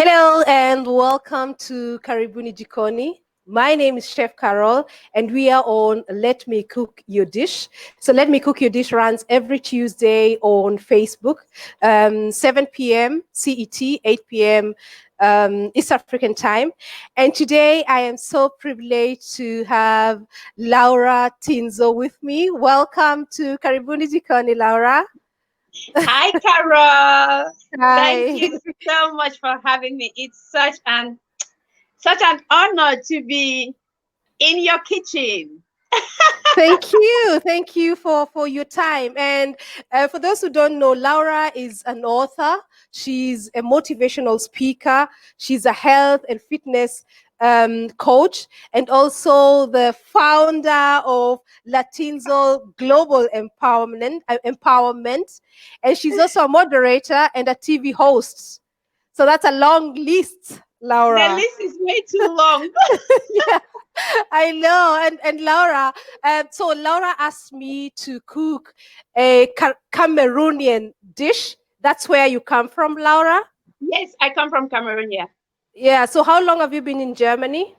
Hello and welcome to Karibuni Jikoni. My name is Chef Carol and we are on Let Me Cook Your Dish. So Let Me Cook Your Dish runs every Tuesday on Facebook, 7 p.m. CET, 8 p.m. East African time. And today I am so privileged to have Laura Tinzoh with me. Welcome to Karibuni Jikoni, Laura. Hi, Carol. Thank Hi. you so much for having me. It's such an honor to be in your kitchen. Thank you for your time. And for those who don't know, Laura is an author. She's a motivational speaker. She's a health and fitness coach, and also the founder of Latinzoh Global Empowerment. And she's also a moderator and a TV host. So that's a long list, The Laura. list is way too long. Yeah, I know. And Laura, so Laura asked me to cook a Cameroonian dish. That's where you come from, Laura? Yes, I come from Cameroon, yeah. Yeah. So how long have you been in Germany?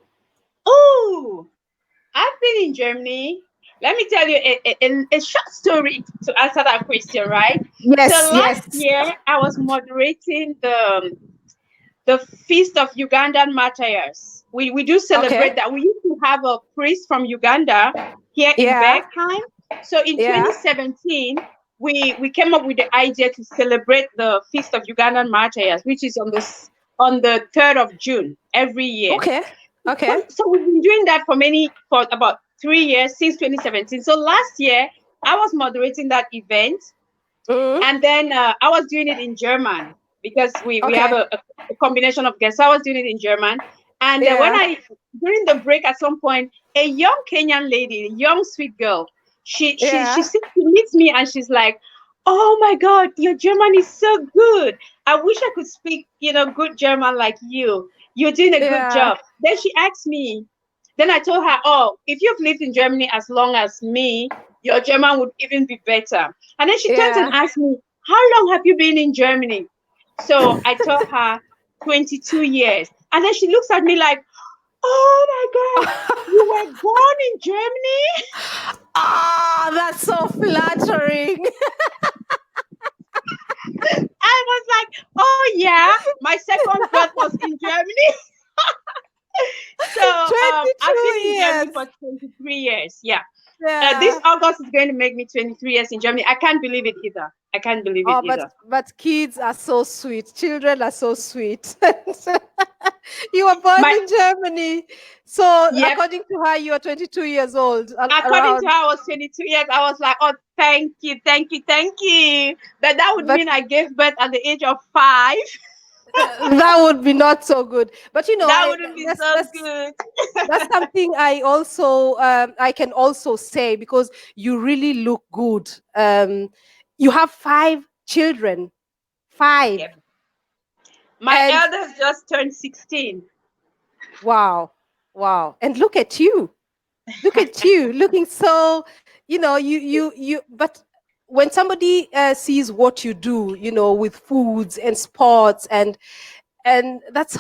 Oh, I've been in Germany. Let me tell you a short story to answer that question, right? So Yes, last yes. year, I was moderating the feast of Ugandan martyrs. We do Okay. celebrate that. We used to have a priest from Uganda here in Yeah, Bergheim. So in yeah. 2017, we came up with the idea to celebrate the feast of Ugandan martyrs, which is on the 3rd of June every year. Okay. Okay. So we've been doing that for about 3 years since 2017. So last year I was moderating that event, Mm, and then I was doing it in German because we have okay. a combination of guests. So I was doing it in German. And Yeah. during the break at some point, a young Kenyan lady, a young sweet girl, Yeah. she meets me and she's like, "Oh my God, your German is so good. I wish I could speak, good German like you. You're doing a good Yeah. job." Then she asked me, then I told her, "Oh, if you've lived in Germany as long as me, your German would even be better." And then she turns and Yeah. asks me, "How long have you been in Germany?" So I told her 22 years. And then she looks at me like, "Oh my God, you were born in Germany?" Ah, that's so flattering. I was like, "Oh yeah, my second birth was in Germany." So I've been 22 in Germany years. for 23 years. Yeah. This Yeah. August is going to make me 23 years in Germany. I can't believe it either. I can't believe it Oh, either. but kids are so sweet. Children are so sweet. You were born My in Germany, so Yep. according to her, you are 22 years old. According to Around, her, I was 22 years. I was like, "Oh, thank you, thank you, thank you." That would but mean I gave birth at the age of 5. that would be not so good. But That wouldn't be that's so good. that's something I also I can also say because you really look good. You have 5 children, five, Yep. My and eldest just turned 16. wow, wow, and look at you looking so, but when somebody sees what you do, with foods and sports, and that's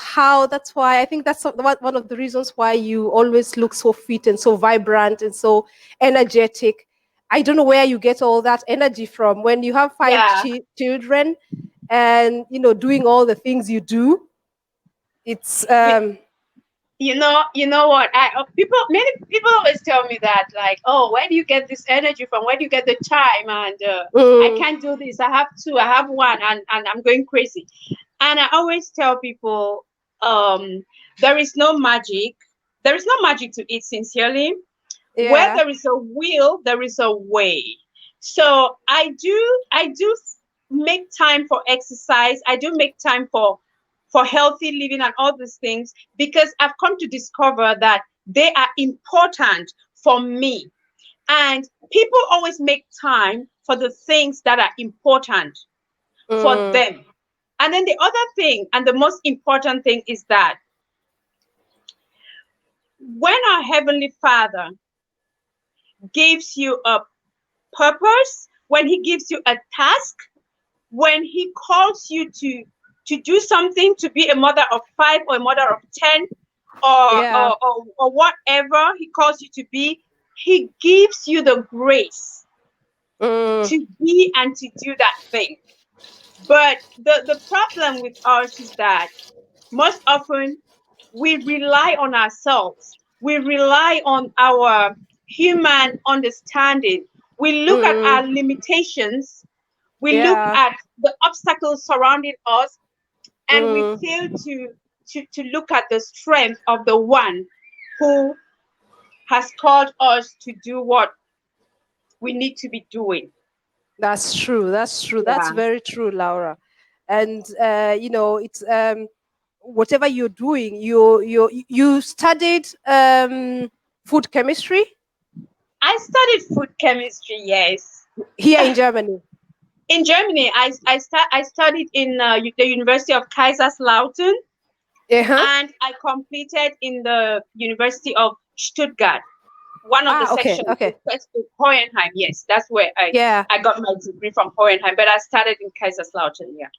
why I think that's one of the reasons why you always look so fit and so vibrant and so energetic. I don't know where you get all that energy from when you have five Yeah. children, and doing all the things you do. It's You, you know what? Many people always tell me that, like, "Oh, where do you get this energy from? Where do you get the time?" And I mm, can't do this. I have two. I have one, and I'm going crazy. And I always tell people, there is no magic. There is no magic to it, sincerely. Where yeah. there is a will, there is a way. So I do make time for exercise. I do make time for healthy living and all these things, because I've come to discover that they are important for me. And people always make time for the things that are important for Mm, them. And then the other thing, and the most important thing, is that when our Heavenly Father gives you a purpose, when He gives you a task, when He calls you to to do something, to be a mother of 5 or a mother of 10, Yeah. or whatever he calls you to be, he gives you the grace Mm, to be and to do that thing. But the problem with us is that most often we rely on ourselves. We rely on our human understanding. We look at mm, our limitations. We look yeah. at the obstacles surrounding us, and we Mm, fail to look at the strength of the one who has called us to do what we need to be doing. that's true. That's true. That's Yeah. very true, Laura. And it's whatever you're doing, you studied food chemistry I studied food chemistry, yes. here in Germany. In Germany, I studied in the University of Kaiserslautern, Uh-huh. and I completed in the University of Stuttgart, one of the Ah, okay, sections, okay. Hohenheim. Yes, that's where Yeah. I got my degree from, Hohenheim, but I started in Kaiserslautern. Yeah.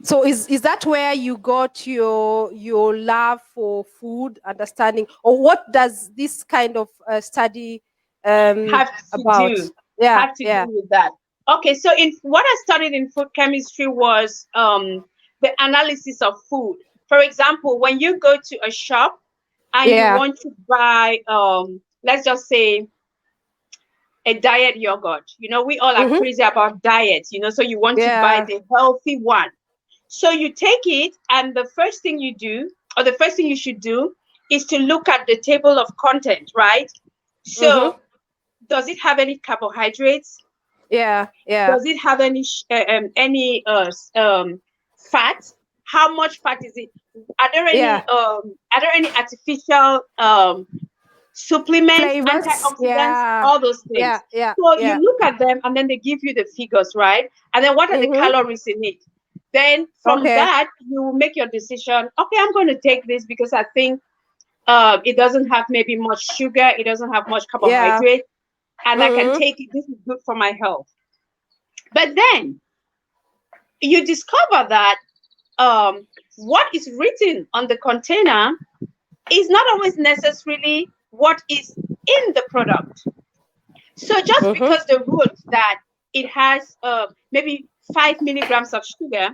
So is that where you got your love for food, understanding, or what does this kind of study have to about? do Yeah, have to do yeah. with that. Okay, so in what I studied in food chemistry was the analysis of food. For example, when you go to a shop and you Yeah. want to buy let's just say a diet yogurt. We all are Mm-hmm. crazy about diets, so you want to buy Yeah. the healthy one. So you take it, and the first thing you do, or the first thing you should do, is to look at the table of content, right? Mm-hmm. So does it have any carbohydrates? Yeah. Yeah. Does it have any fat? How much fat is it? Yeah. Are there any artificial supplements, Flavors. antioxidants, Yeah. all those Yeah. things? Yeah. So you Yeah. look at them, and then they give you the figures, right? And then what are the Mm-hmm. calories in it? Then from Okay. that you will make your decision. Okay, I'm going to take this because I think it doesn't have maybe much sugar, it doesn't have much Yeah. carbohydrate, and I can Mm-hmm. take it. This is good for my health. But then you discover that what is written on the container is not always necessarily what is in the product. So just Mm-hmm. because the wrote that it has maybe 5 milligrams of sugar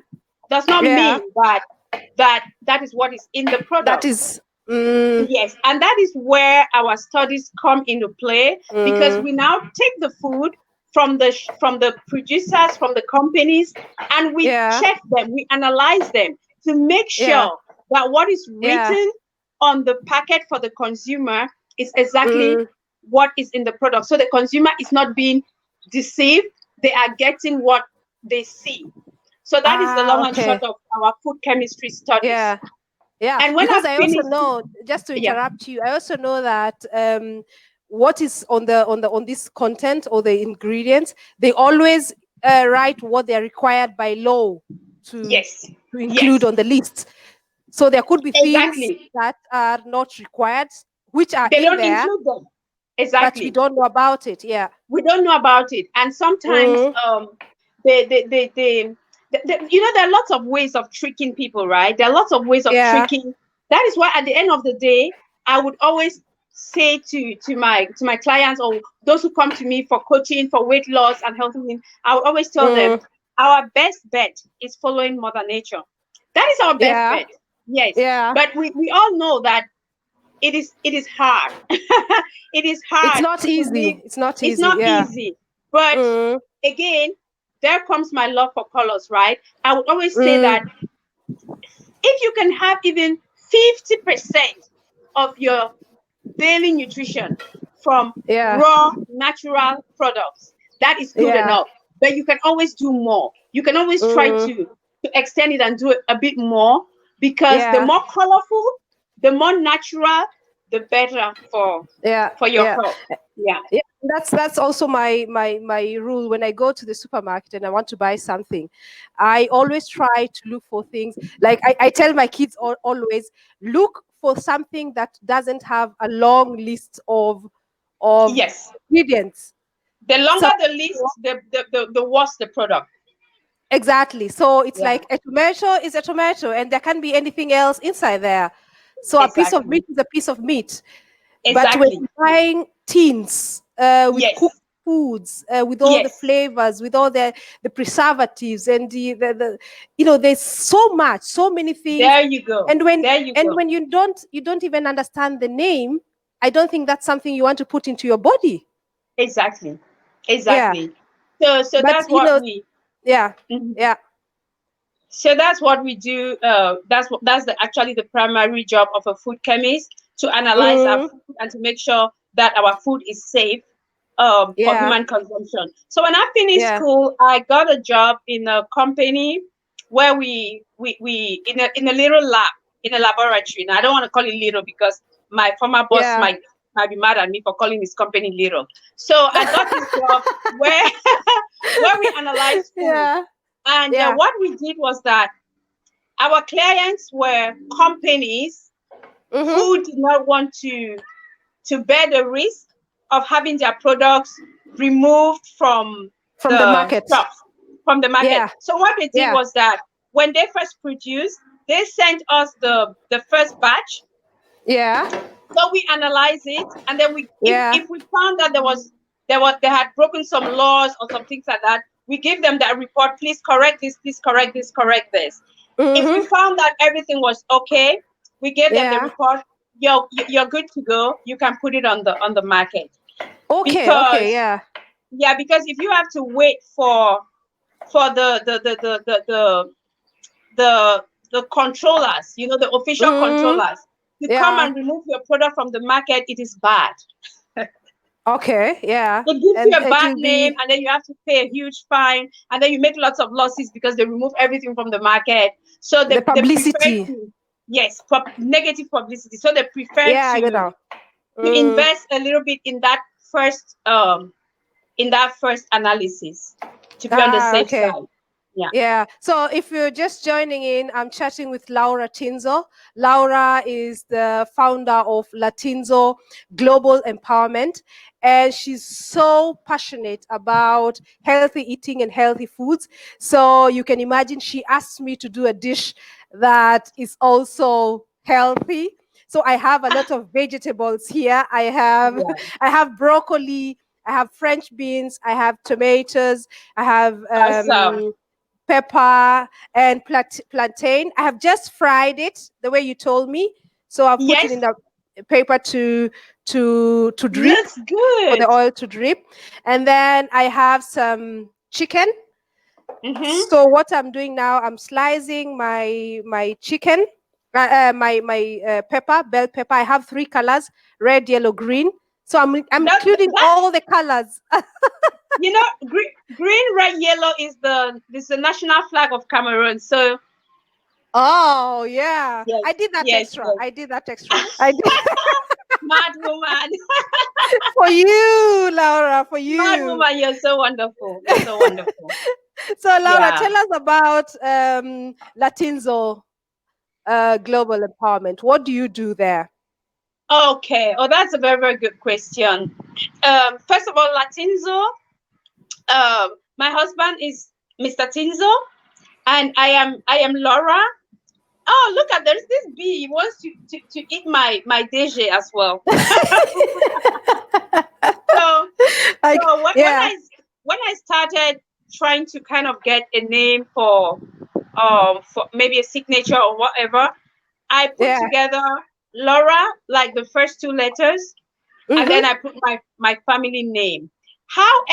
does not Yeah. mean that is what is in the That product. is. Mm, Yes, and that is where our studies come into play, because mm, we now take the food from the producers, from the companies, and we yeah. check them, we analyze them to make Yeah. sure that what is Yeah. written on the packet for the consumer is exactly Mm, what is in the product. So the consumer is not being deceived; they are getting what they see. So that is the ah, long and short okay. of our food chemistry studies. Yeah. Yeah. And when I Because I also finished, know, just to yeah. interrupt you, I also know that what is on this content or the ingredients, they always write what they are required by law to Yes, to include yes, on the list. So there could be things exactly. that are not required, which are They in don't there, include them. but we Exactly. don't know about it. Yeah. We don't know about it. And sometimes Mm, there are lots of ways of tricking people, right? There are lots of ways of yeah. tricking. That is why at the end of the day, I would always say to my clients, or those who come to me for coaching, for weight loss and health, I would always tell them Mm, our best bet is following Mother Nature. That is our best yeah. bet. Yes. Yeah. But we all know that it is hard. It is It's hard not to live. easy. It's not It's easy. not Yeah. easy. But Mm, again, there comes my love for colors, right? I would always say mm, that if you can have even 50% of your daily nutrition from yeah. raw natural products, that is good Yeah. enough. But you can always do more. You can always try Mm, to extend it and do it a bit more, because the yeah. more colorful, the more natural, the better Yeah. for your Yeah. health. Yeah. Yeah. That's also my rule when I go to the supermarket and I want to buy something. I always try to look for things like I tell my kids always look for something that doesn't have a long list of Yes. ingredients. The longer So the list, the worse the product. Exactly. So it's Yeah, like a tomato is a tomato, and there can't be anything else inside there. So a piece of exactly. meat is a piece of meat. But when Exactly. you're buying tins with cooked Yes. foods, with all the Yes. flavors, with all the preservatives, and the you know, there's so much, so many things. There you go. And when There you and go. when you don't even understand the name, I don't think that's something you want to put into your body. Exactly. Yeah. Exactly. So But that's what we. yeah, Mhm. yeah. So that's what we do. Actually the primary job of a food chemist, to analyze our Mm, food and to make sure that our food is safe for yeah, human consumption. So when I finished yeah, school, I got a job in a company where we in a little lab, in a laboratory. Now I don't want to call it little because my former boss yeah, might be mad at me for calling his company little. So I got this job where where we analyze food. yeah, And yeah. what we did was that our clients were companies Mm-hmm. who did not want to bear the risk of having their products removed from From the the market. shops, from the market. Yeah, So what they did yeah, was that when they first produced, they sent us the first batch. yeah, So we analyze it, and then yeah. if we found that they had broken some laws or some things like that, we give them that report. Please correct this. Please correct this. Correct this. If we Mm-hmm. found that everything was okay, we gave them the Yeah. report. You're good to go. You can put it on the market. Okay, okay, Because yeah. yeah, because if you have to wait for the controllers, the official Mm, controllers, to come yeah. and remove your product from the market, it is bad. Okay, yeah. It gives you And a it bad will name, be and then you have to pay a huge fine, and then you make lots of losses because they remove everything from the market. So the they prefer publicity. to, yes, negative publicity. So they prefer Yeah, I get to now. Mm, invest a little bit in that first analysis, to be on the safe okay. side. Yeah. Yeah. So if you're just joining in, I'm chatting with Laura Tinzoh. Laura is the founder of Latinzoh Global Empowerment, and she's so passionate about healthy eating and healthy foods. So you can imagine she asked me to do a dish that is also healthy. So I have a lot of vegetables here. Yeah. I have broccoli, I have French beans, I have tomatoes, I have Awesome. pepper and plantain. I have just fried it the way you told me. So I've put it Yes. in the paper to drip, Looks for good. the oil to drip. And then I have some chicken. Mm-hmm. So what I'm doing now, I'm slicing my chicken, my pepper, bell pepper. I have three colors: red, yellow, green. So I'm including That all the colors. green, red, yellow is the national flag of Cameroon. So Oh yeah, yes, I did that yes, extra. yes. I did that extra. I did Mad woman, for you, Laura. For mad you. woman, you're so wonderful. You're so wonderful. So Laura, Yeah. tell us about Latinzoh Global Empowerment. What do you do there? Okay. Oh, that's a very, very good question. First of all, Latinzo. My husband is Mr. Tinzo, and I am Laura. Oh, look at there's this bee. He wants to eat my DG as well. So Like, so yeah, when I started trying to kind of get a name for maybe a signature or whatever, I put yeah. together Laura, like the first two letters, and then Mm-hmm. I put my family name.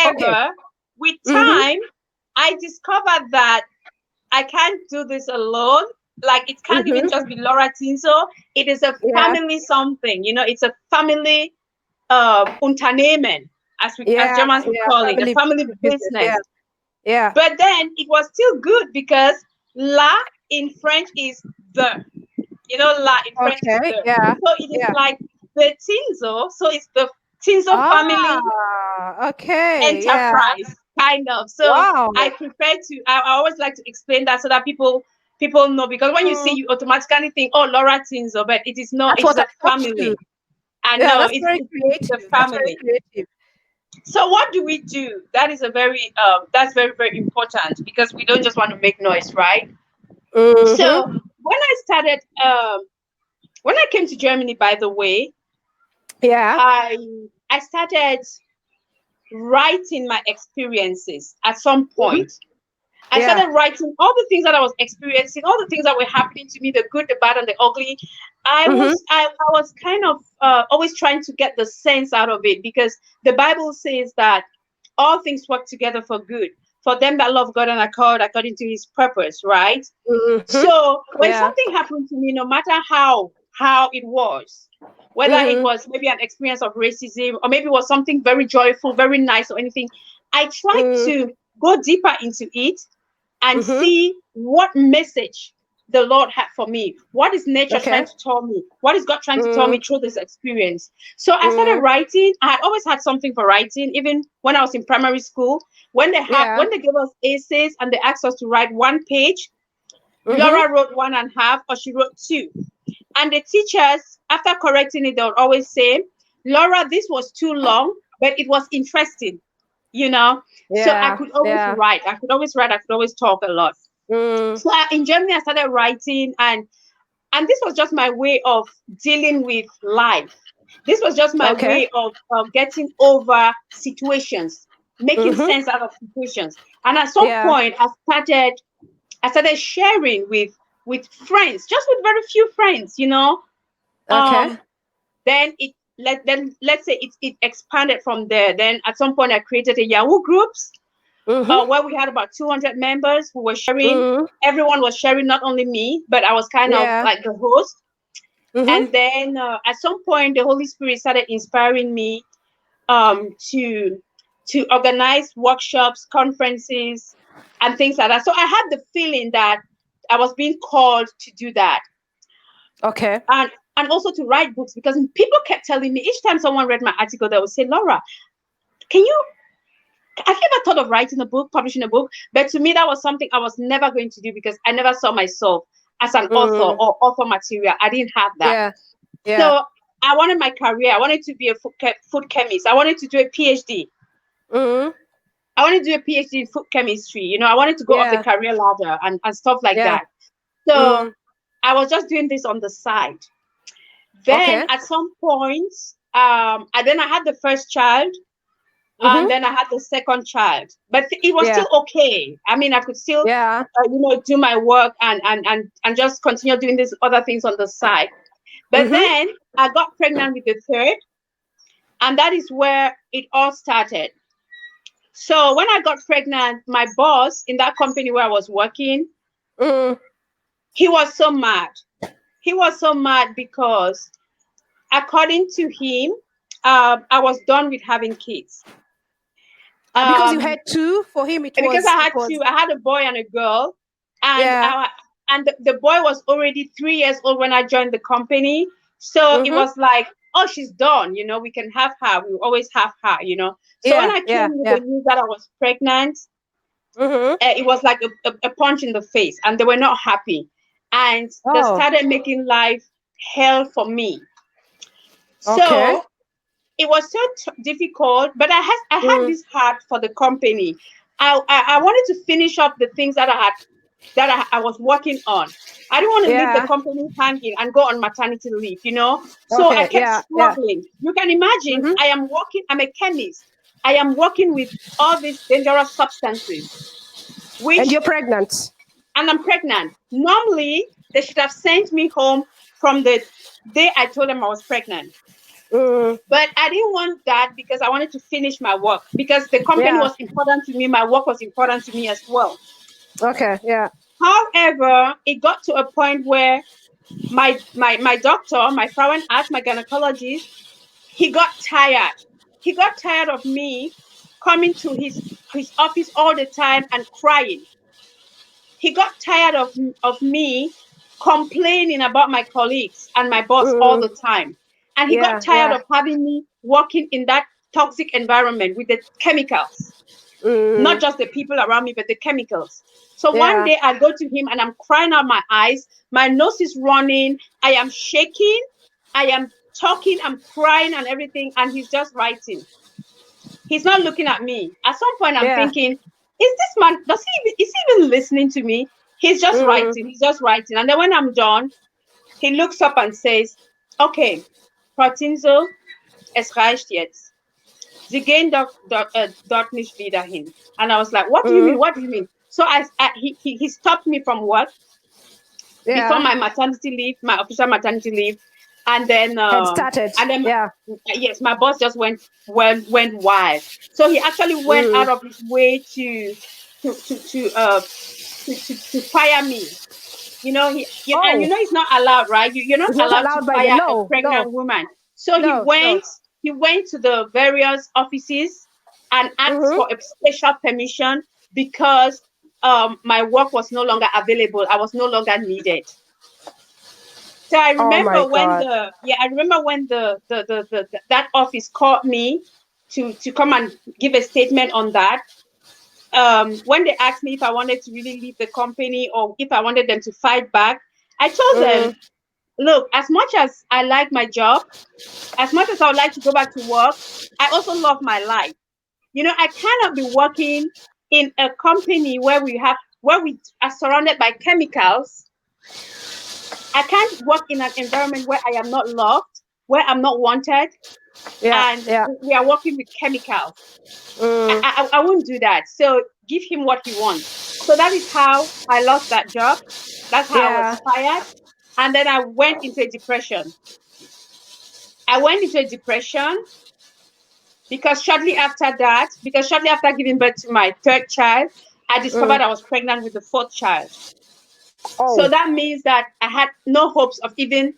Okay. However, with Mm-hmm. time, I discovered that I can't do this alone. Like it can't even Mm-hmm. just be Laura Tinzo. It is a Yeah. family something. It's a family Unternehmen, as Yeah. Germans would Yeah. call it, a Family family business. Yeah. business. Yeah. But then it was still good because la in French is the. La in French is Okay. the. Yeah. So it is Yeah. like the Tinzo. So it's the Tinzo family Ah. Okay. Yeah. enterprise, kind of. So I Wow. prefer to. I always like to explain that so that people know, because when you see, Mm, you automatically think, oh, Laura Tinzo, but it is not. that's It is what I a thought too. family. And Yeah. no, that's very it's the creative. That's very family. creative. So what do we do? That is a very that's very, very important, because we don't just want to make noise, right? Mm-hmm. So when I came to Germany, by the way, Yeah. I I started writing my experiences at some Mm-hmm. point. I Yeah. started writing all the things that I was experiencing, all the things that were happening to me, the good, the bad, and the ugly. Mm-hmm. I was kind of always trying to get the sense out of it, because the Bible says that all things work together for good for them that love God and are called according to His purpose, right? Mm-hmm. So when Yeah. something happened to me, no matter how it was, whether it Mm-hmm. was maybe an experience of racism, or maybe it was something very joyful, very nice, or anything, I tried Mm-hmm. to go deeper into it and Mm-hmm. see what message the Lord had for me. What is nature trying Okay. to tell me? What is God trying to tell me Mm-hmm. through this experience? So I started writing. I had always had something for writing, even when I was in primary school. Yeah. When they gave us essays and they asked us to write one page, Mm-hmm. Laura wrote one and a half, or she wrote two. And the teachers, after correcting it, they would always say, Laura, this was too long, but it was interesting, you know. So I Yeah. could always Yeah. write. I could always write. I could always talk a lot. Mm. So in Germany, I started writing, and this was just my way of dealing with life. This was just my Okay. way of getting over situations, making Mm-hmm. sense out of situations. And at some Yeah. point, I started sharing with friends, just with very few friends, you know. Okay. Um, then let's say it expanded from there. Then at some point, I created a Yahoo groups Mm-hmm. where we had about 200 members who were sharing. Mm-hmm. Everyone was sharing, not only me, but I was kind of Yeah. like the host. Mm-hmm. And then at some point, the Holy Spirit started inspiring me to organize workshops, conferences, and things like that. So I had the feeling that I was being called to do that, Okay. and also to write books, because people kept telling me each time someone read my article, they would say, Laura, can you have you ever thought of writing a book, publishing a book? But to me, that was something I was never going to do, because I never saw myself as an author Mm. or author material. I didn't have that. Yeah. Yeah. So I wanted my career. I wanted to be a food chemist. I wanted to do a PhD. Mm-hmm. I wanted to do a PhD in food chemistry. You know, I wanted to go up the Yeah. career ladder and stuff like Yeah. that. So Mm. I was just doing this on the side. Then Okay. at some point, I had the first child, and Mm-hmm. then I had the second child. But it was Yeah. still okay. I mean, I could still, Yeah. do my work and just continue doing these other things on the side. But Mm-hmm. then I got pregnant with the third, and that is where it all started. So when I got pregnant, my boss in that company where I was working, Mm. he was so mad. He was so mad because, according to him, I was done with having kids. Because you Um, had two, for him because it was. I had a boy and a girl, and Yeah. the boy was already 3 years old when I joined the company. So it Mm-hmm. was like, oh, she's done. You know, we can have her. We will always have her. You know. So when Yeah. I Yeah. came with Yeah. the news that I was pregnant, Mm-hmm. it was like a punch in the face, and they were not happy, and they Oh. started making life hell for me. Okay. So it was so difficult, but I had Mm. this heart for the company. I wanted to finish up the things that I was working on. I didn't want to leave the Yeah. company hanging and go on maternity leave, you know. So I Okay. kept Yeah. Yeah. struggling. You can imagine, Mm-hmm. I'm a chemist. I am working with all these dangerous substances, And which, you're pregnant. and I'm pregnant. Normally, they should have sent me home from the day I told them I was pregnant. Mm. But I didn't want that, because I wanted to finish my work, because the company Yeah. was important to me. My work was important to me as well. Okay. Yeah. However, it got to a point where my doctor, my foreign arts, my gynecologist, he got tired. He got tired of me coming to his office all the time and crying. He got tired of me complaining about my colleagues and my boss all Mm. the time. And he got Yeah. tired Yeah. of having me working in that toxic environment with the chemicals, not Mm. just the people around me, but the chemicals. So one Yeah. day I go to him and I'm crying out my eyes. My nose is running. I am shaking. I am talking. I'm crying and everything. And he's just writing. He's not looking at me. At some point, I'm Yeah. thinking, is this man, is he even listening to me? He's just writing. He's just writing. And then when I'm done, he looks up and says, okay, Frau Tinzoh, es reicht jetzt. Sie gehen dort nicht wieder hin. And I was like, what do you mean? What do you mean? So he stopped me from work before my maternity leave, my official maternity leave. And then Had started. yes, my boss just went wild. So he actually went out of his way to fire me. You know, and you know he's not allowed, right? You're not allowed to fire a pregnant woman. So he went to the various offices and asked for a special permission because my work was no longer available. I was no longer needed. So I remember when that office called me to come and give a statement on that. When they asked me if I wanted to really leave the company or if I wanted them to fight back, I told them, look, as much as I like my job, as much as I would like to go back to work, I also love my life. You know, I cannot be working in a company where we are surrounded by chemicals. I can't work in an environment where I am not loved, where I'm not wanted, and we are working with chemicals. I won't do that. So give him what he wants. So that is how I lost that job. That's how I was fired. And then I went into a depression. Because shortly after giving birth to my third child, I discovered I was pregnant with the fourth child. So that means that I had no hopes of even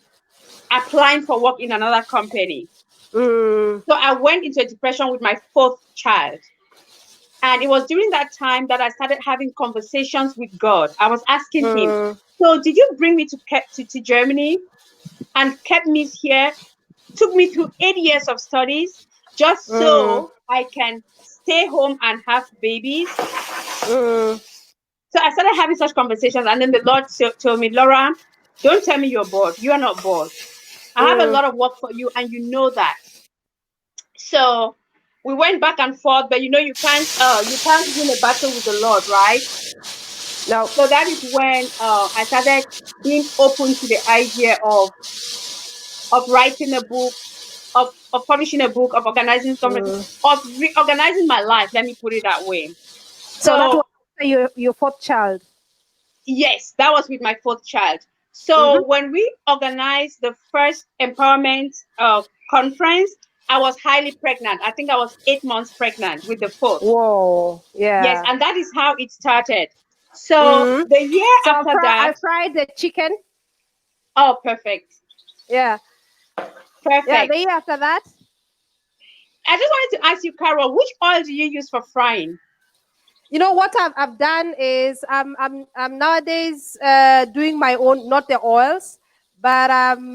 applying for work in another company. So I went into a depression with my fourth child. And it was during that time that I started having conversations with God. I was asking him, so did you bring me to Germany and kept me here, took me through 8 years of studies just so I can stay home and have babies? So I started having such conversations, and then the Lord told me, Laura, don't tell me you're bored. You are not bored. I have a lot of work for you, and you know that. So we went back and forth, but you know you can't win a battle with the Lord, right? No. So that is when I started being open to the idea of writing a book, of publishing a book, of organizing something, of reorganizing my life. Let me put it that way. So that was your fourth child. Yes, that was with my fourth child. So when we organized the first empowerment conference, I was highly pregnant. I think I was 8 months pregnant with the fourth. Whoa, yeah. Yes, and that is how it started. So the year after that, I fried the chicken. Oh, perfect. Yeah. Perfect. Yeah, the year after that. I just wanted to ask you, Carol, which oil do you use for frying? You know what I've done is I'm nowadays doing my own, not the oils, but I'm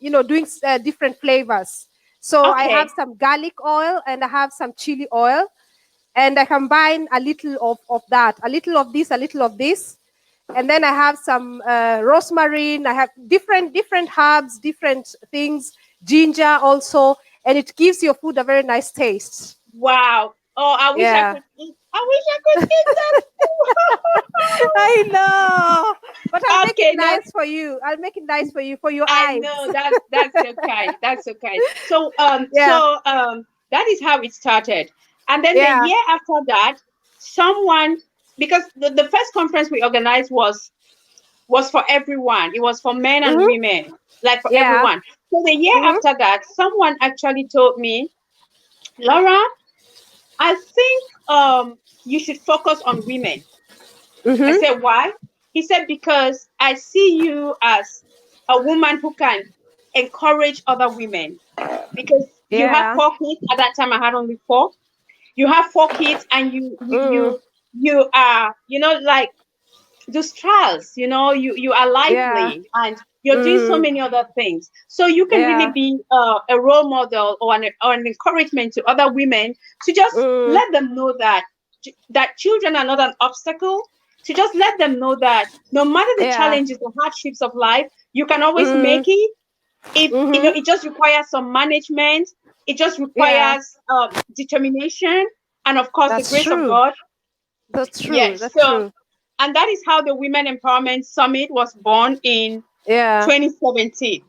doing different flavors. So I have some garlic oil and I have some chili oil, and I combine a little of that, a little of this, a little of this, and then I have some rosemary. I have different herbs, different things, ginger also, and it gives your food a very nice taste. Wow. Oh, I wish I could eat. I wish I could eat that. I know, but I'll make it nice for you. I'll make it nice for you, for your eyes. I know that's so kind. That's so kind. So that is how it started. And then the year after that, because the first conference we organized was for everyone. It was for men and women, like for everyone. So the year after that, someone actually told me, Laura, I think you should focus on women. I said, why? He said, because I see you as a woman who can encourage other women. Because you have 4 kids. At that time, I had only 4. You have 4 kids, and you are, like those trials. You are lively, and you're doing so many other things. So you can really be a role model or an encouragement to other women to just let them know that children are not an obstacle. To just let them know that no matter the challenges, the hardships of life, you can always make it. It just requires some management, It just Yeah. requires determination and, of course, the That's grace of true. God. That's true. Yes. That's So, true. and that is how the Women Empowerment Summit was born in Yeah. 2017.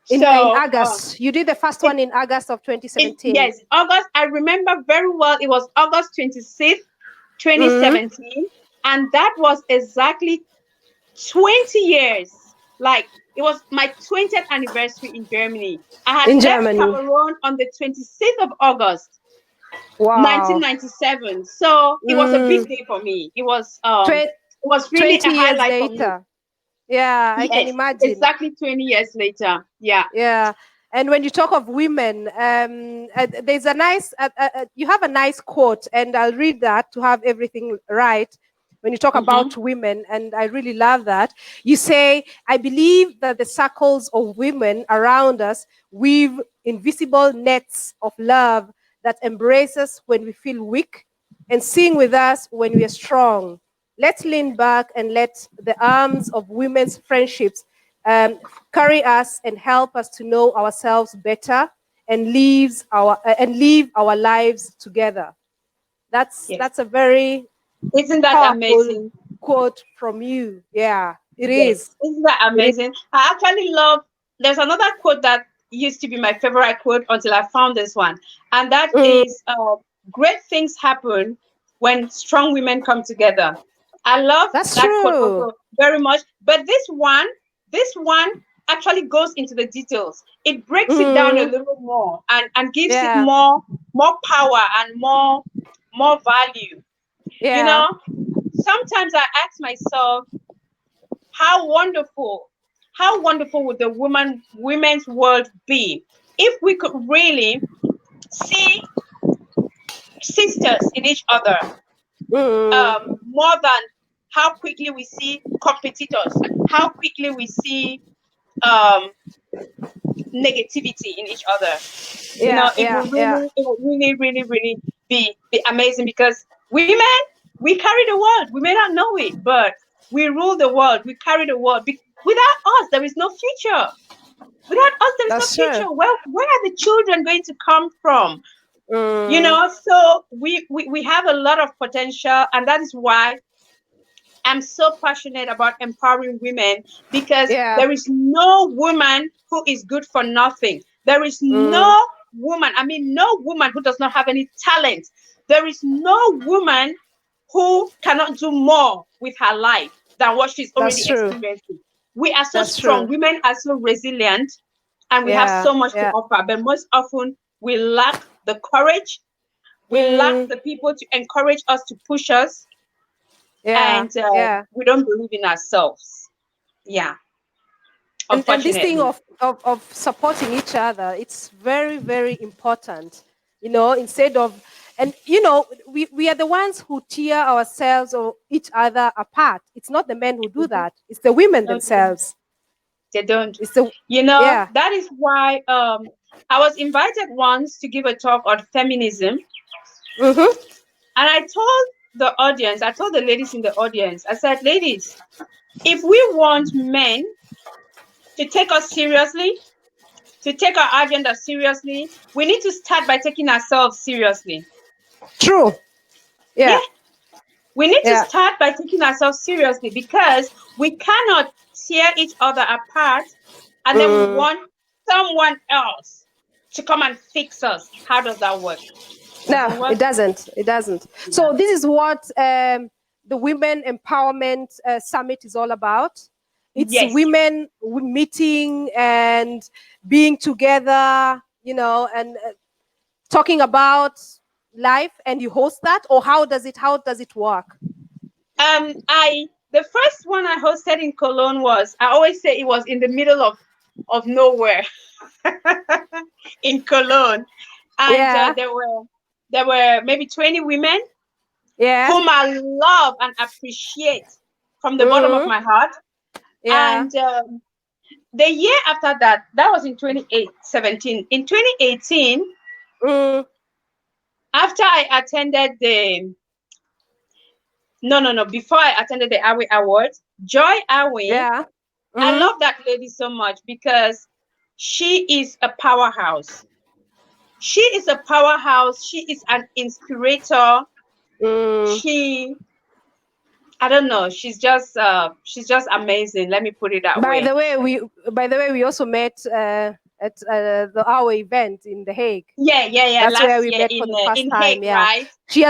In So, August. You did the first it, one in August of 2017. yes, August. I remember very well. It was August 26th, Mm-hmm. 2017, and that was exactly 20 years. Like, it was my 20th anniversary in Germany. I had In left Germany. Cameroon on the 26th of August, Wow. 1997. So it was a Mm. big day for me. Twen- It was really a 20 years highlight for me. later. Yeah, I can Yes, imagine. exactly 20 years later. Yeah. Yeah. And when you talk of women, there's a nice, you have a nice quote, and I'll read that to have everything right. When you talk Mm-hmm. about women, and I really love that, you say, I believe that the circles of women around us weave invisible nets of love that embrace us when we feel weak and sing with us when we are strong. Let's lean back and let the arms of women's friendships um, carry us and help us to know ourselves better and live our lives together. Yes. That's a very Isn't that powerful amazing? quote from you. Yeah, it is. Yes. Isn't that It is. amazing? I actually love, there's another quote that used to be my favorite quote until I found this one. And that Mm, is, great things happen when strong women come together. I love that's that quote true. also very much. But this one actually goes into the details. It breaks it down a Mm, little more and gives it yeah, more power and more value. You yeah, know, sometimes I ask myself, how wonderful, how wonderful would the women's world be if we could really see sisters in each other, mm, more than how quickly we see competitors, how quickly we see um, negativity in each other. yeah, yeah, yeah. It will really, really, really be amazing, because women, we carry the world. We may not know it, but we rule the world. We carry the world. Without us, there is no future. Without us, there is no That's true. future. Where are the children going to come from? Mm, So we have a lot of potential, and that is why I'm so passionate about empowering women, because yeah. there is no woman who is good for nothing. There is Mm, no woman, I mean, no woman who does not have any talent. There is no woman who cannot do more with her life than what she's that's already true. experiencing. We are so That's strong. true. Women are so resilient, and we have Yeah, so much to yeah. offer. But most often, we lack the courage. We lack Mm, the people to encourage us, to push us, yeah, and yeah. we don't believe in ourselves. Yeah, And this thing unfortunately. of supporting each other, it's very, very important. Instead of, and we are the ones who tear ourselves or each other apart. It's not the men who do Mhm. that, it's the women No, they don't. themselves. They don't. It's the Yeah. That is why I was invited once to give a talk on feminism, Mm-hmm. and I told the ladies in the audience, I said, ladies, if we want men to take us seriously, to take our agenda seriously, we need to start by taking ourselves seriously. True. Yeah, Yeah, we need to yeah. start by taking ourselves seriously, because we cannot tear each other apart and then we Mm. want someone else to come and fix us. How does that work? No, Doesn't work. it doesn't. It doesn't. Yeah. So this is what the Women Empowerment Summit is all about. It's Yes. women meeting and being together, and talking about life. And you host that, or how does it work? I The first one I hosted in Cologne was, I always say, it was in the middle of nowhere in Cologne, and Yeah, there were maybe 20 women yeah, whom I love and appreciate from the bottom of mm, my heart. yeah, And the year after that, that was in 2017. In 2018, mm, after I attended the no, before I attended the Awe Awards, Joy Awe, yeah, I mm, love that lady so much because she is a powerhouse. She is a powerhouse. She is an inspirator. Mm. She, I don't know. She's just amazing. Let me put it that By way. the way, we also met at our event in The Hague. Yeah. That's where Last we year met for the first in time. Hague, Yeah, right?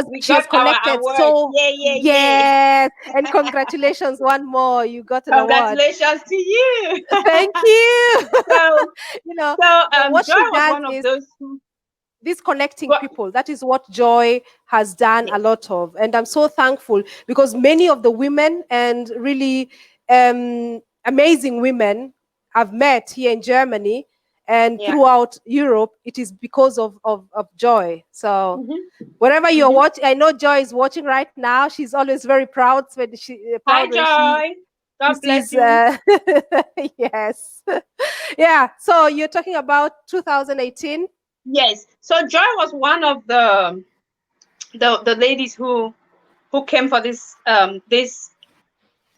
We she got has our connected award. so Yeah. yes, and congratulations one more. You got an award. Congratulations to you. Thank you. So, You know, what Joy she was does one of is those who. this connecting Well, people. That is what Joy has done a yes, lot of, and I'm so thankful because many of the women and really amazing women I've met here in Germany and yeah. throughout Europe, it is because of Joy. So Hmm. wherever you're Hmm. watching, I know Joy is watching right now. She's always very proud when Hi, she Joy. God bless sees you. yes. Yeah, so you're talking about 2018 Yes. So Joy was one of the ladies who came for this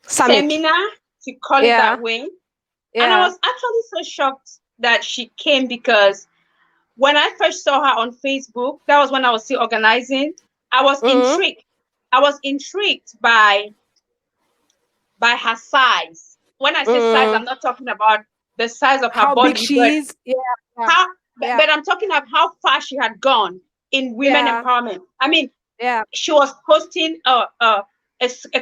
summit. seminar, to call it Yeah, that way. And I yeah. was actually so shocked that she came, because when I first saw her on Facebook, that was when I was still organizing. I was Mm. intrigued. I was intrigued by her size. When I say size, I'm Mm. not talking about the size of her How big body, but she is. Yeah, yeah, how. yeah, But I'm talking of how far she had gone in women yeah, empowerment. I mean, yeah. she was hosting a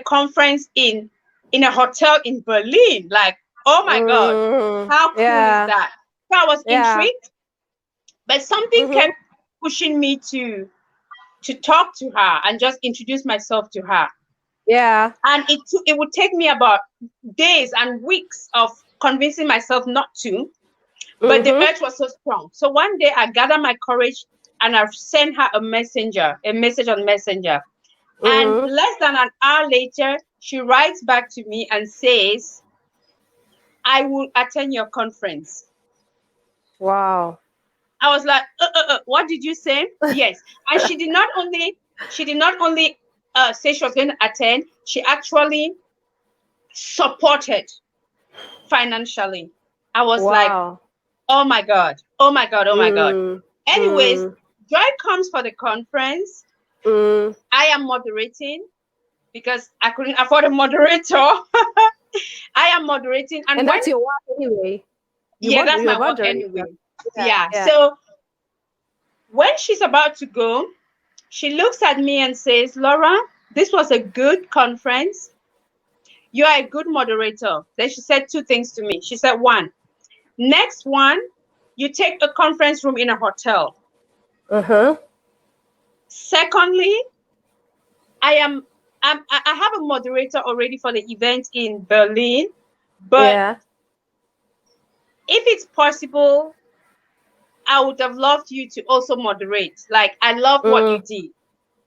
conference in a hotel in Berlin. Like, oh my God, Mm. how cool is Yeah, that? So I was yeah. intrigued, but something Mm-hmm. kept pushing me to talk to her and just introduce myself to her. Yeah. And it would take me about days and weeks of convincing myself not to, but the Mm-hmm. urge was so strong. So one day I gathered my courage and I sent her a message on Messenger. And Mm-hmm. less than an hour later, she writes back to me and says, I will attend your conference. Wow. I was like, what did you say? Yes. And she did not only say she was going to attend, she actually supported financially. I was like, Wow. oh my God, oh my God, oh my God. Mm. Anyways, Mm. Joy comes for the conference. Mm. I am moderating because I couldn't afford a moderator. I am moderating. And And when, that's your work anyway. yeah, that's You're my work moderator. anyway. Yeah, Yeah. yeah. So when she's about to go, she looks at me and says, Laura, this was a good conference. You are a good moderator. Then she said two things to me. She said, one, next one, you take a conference room in a hotel. Uh-huh. Secondly, I have a moderator already for the event in Berlin, but Yeah. if it's possible, I would have loved you to also moderate. Like, I love what you Mm. did.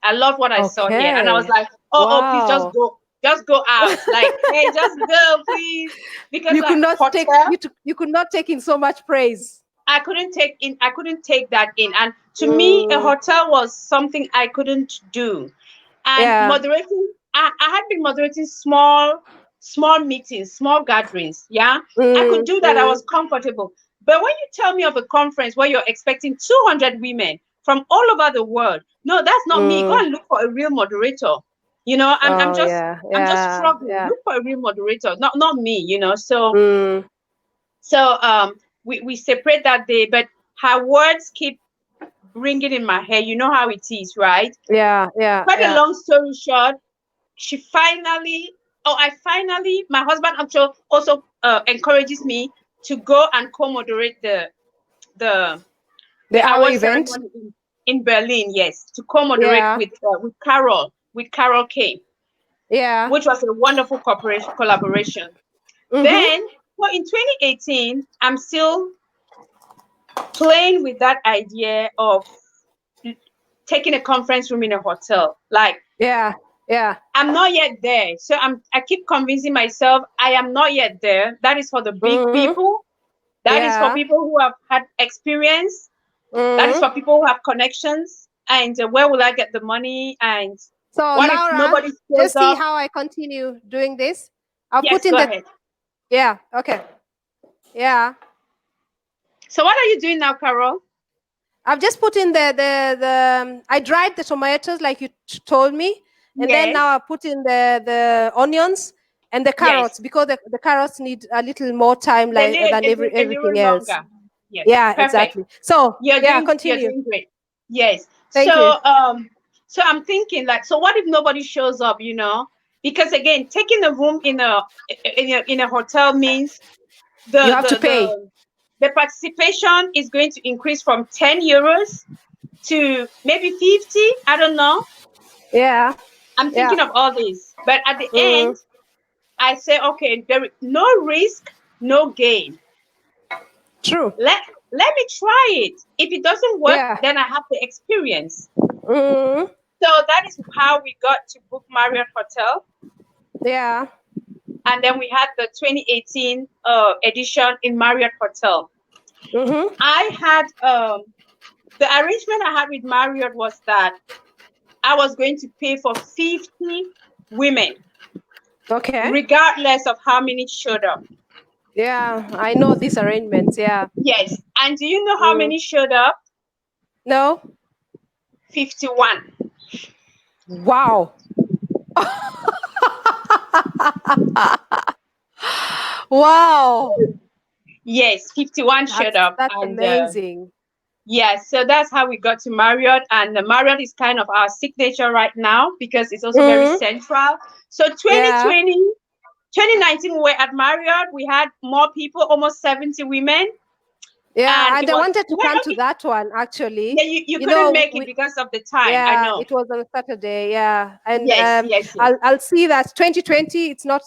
I love what I saw here. And I was Okay. like, oh, please Wow. just go out. Like, hey, just go, please. Because You like could not take hotel, you could not take in so much praise. I couldn't take that in. And to me, a Mm. hotel was something I couldn't do. And Yeah. moderating, I had been moderating small meetings, small gatherings. Yeah, I could Mm. do that. I Mm. was comfortable. But when you tell me of a conference where you're expecting 200 women from all over the world, no, that's not me. Go Mm. and look for a real moderator. You know, Oh yeah. I'm just Yeah. struggling. Yeah. Look for a real moderator, not me. You know, Mm. we separate that day, but her words keep ringing in my head. You know how it is, right? Yeah. Yeah. Quite a Yeah. long story short, she finally, my husband actually also encourages me to go and co-moderate the The hour award event. ceremony in Berlin. Yes, to co-moderate Yeah. with Carol K, Yeah. which was a wonderful collaboration. Mm-hmm. Then, well, in 2018, I'm still playing with that idea of taking a conference room in a hotel. Like, Yeah. Yeah. I'm not yet there. So I keep convincing myself I am not yet there. That is for the big Mm-hmm. people. That is for Yeah. people who have had experience. That is Mm-hmm. for people who have connections. And where will I get the money? And So what if Laura, nobody shows just see up? how I continue doing this. I'll put Yes, in go the ahead. yeah. Okay. Yeah. So what are you doing now, Carol? I've just put in the I dried the tomatoes like you told me, and then now Yes, I put in the onions and the yes. carrots because the carrots need a little more time They like need than a little everything else. longer. Yes, Yeah, perfect. exactly. So yeah, You're continue. doing great. Yes. Thank you. So I'm thinking like, so what if nobody shows up, Because again, taking a room in a hotel means You the have to the pay. the the participation is going to increase from 10 euros to maybe 50. I don't know. Yeah, I'm yeah. thinking of all this. But at the Mm, end, I say, okay, there is no risk, no gain. true. Let me try it. If it doesn't work, Yeah. then I have the experience. Mm, So that is how we got to book Marriott Hotel. yeah. And then we had the 2018 edition in Marriott Hotel. Mm-hmm. I had the arrangement I had with Marriott was that I was going to pay for 50 women, Okay. regardless of how many showed up. Yeah, I know these arrangements. Yeah. Yes. And do you know how Mm. many showed up? No. 51. Wow. Wow. Yes, 51 showed up. That's And amazing. yeah, so that's how we got to Marriott. And Marriott is kind of our signature right now because it's also very Mm, central. So yeah. 2019, we were at Marriott. We had more people, almost 70 women. Yeah, And and it I was, wanted to well, come to okay, that one actually. yeah, you You couldn't know, make it because of the time. I yeah, know. it was on Saturday. Yeah, and Yes, yes, yes. I'll see that 2020. It's not,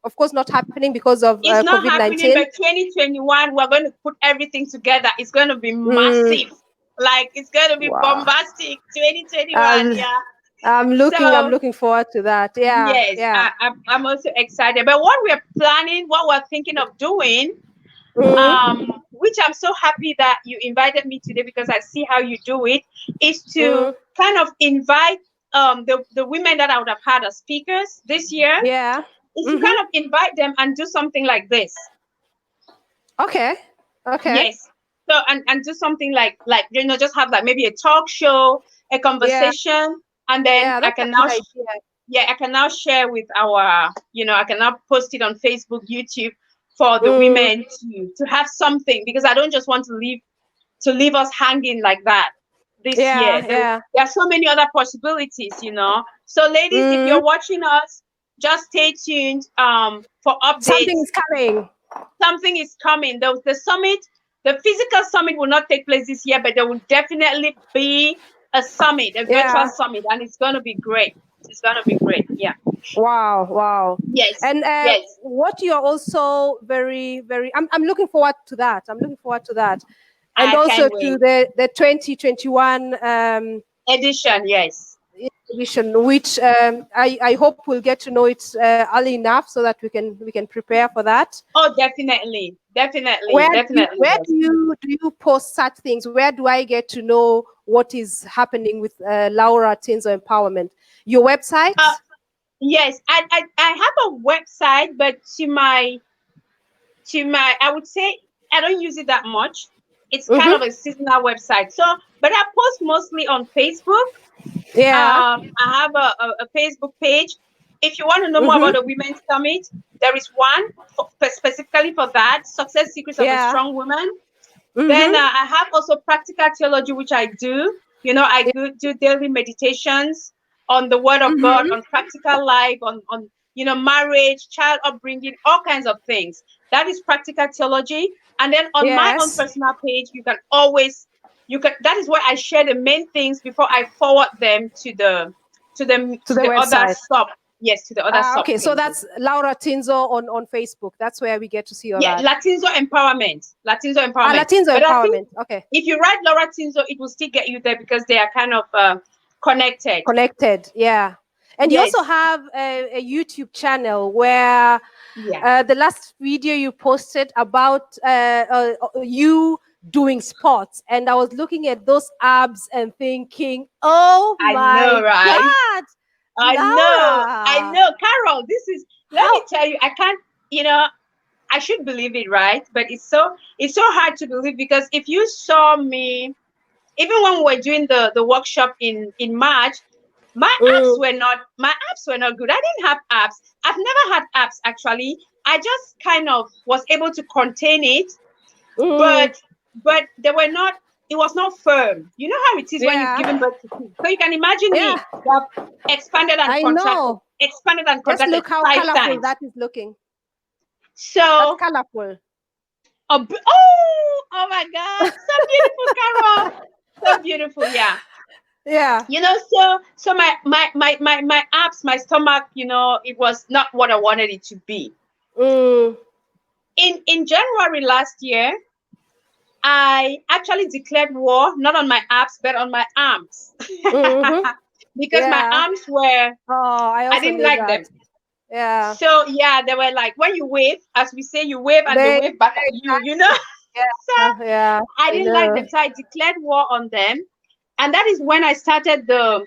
of course, not happening because of It's not COVID happening, 19. but 2021, we're going to put everything together. It's going to be Mm, massive. Like, it's going to be wow. bombastic. 2021, Um, yeah. I'm So, looking forward to that. Yeah, yes, yeah. I'm also excited. But what we're planning, what we're thinking of doing, Mm, which I'm so happy that you invited me today because I see how you do it, is to mm, kind of invite the women that I would have had as speakers this year, yeah. is to Mm-hmm. kind of invite them and do something like this. Okay. Okay. Yes. So and do something like just have like maybe a talk show, a Yeah. conversation, and then Yeah. I That's a can good now idea. yeah, I can now share with our, I can now post it on Facebook, YouTube for the Mm, women to have something because I don't just want to leave us hanging like that this year. yeah. Yeah. There are so many other possibilities. So ladies, if Mm, you're watching us, just stay tuned for something updates. is coming. Something is coming. The summit, the physical summit will not take place this year, but there will definitely be a summit, a virtual Yeah. summit, and it's going to be great. It's going to be great. Yeah. Wow, wow. Yes. And Yes. what you're also I'm looking forward to that. I'm looking forward to that. And I also can't to wait. the 2021 Edition. Yes. edition, which I hope we'll get to know it early enough so that we can prepare for that. Oh, definitely. Definitely. Definitely. Where Yes. do you post such things? Where do I get to know what is happening with Laura Tinzoh Empowerment? Your Uh, website? yes. I have a website, but I would say I don't use it that much. It's kind of Mm-hmm. a seasonal website. So, but I post mostly on Facebook. Yeah. I have a Facebook page. If you want to know more about Mm-hmm. the Women's Summit, there is one specifically for that, Success Secrets of a Yeah. Strong Woman. Then Mm-hmm. I have also practical theology, which I do. I do daily meditations on the Word of God, Mm-hmm. on practical life, on marriage, child upbringing, all kinds of things. That is practical theology. And then on my own Yes. personal page, that is where I share the main things before I forward them To to the the other website. sub. Yes, to the other sub Okay, so pages. that's Laura Tinzo on Facebook. That's where we get to see all Yeah, that. Latinzoh Empowerment. Latinzoh Empowerment. Latinzo But I think Empowerment. Okay. if you write Laura Tinzoh, it will still get you there because they are kind of connected. Connected. Yeah. And you also Yes. have a YouTube channel where Yeah. the last video you posted about you doing sports, and I was looking at those abs and thinking, oh I know, my right? God, I know. I Laura, know. Carol, let how me tell you, I can't, I should believe it, right? But it's so hard to believe because if you saw me even when we were doing the workshop in March, my abs were not good. I didn't have abs. I've never had abs actually. I just kind of was able to contain it, but they were not. It was not firm. You know how it is when you've given birth to kids. So you can imagine me that expanded and I contracted, know. expanded and Just contracted look how 5 colorful times. that is looking. So that's colorful. Oh my God, so beautiful, Carol. So beautiful, yeah. Yeah. You know, so my abs, my stomach, you know, it was not what I wanted it to be. In January last year, I actually declared war, not on my abs, but on my arms. Because my arms were, I didn't like them. Yeah. So yeah, they were like, when you wave, as we say, you wave and they wave back at you, you know? So I didn't like them. So I declared war on them. And that is when I started the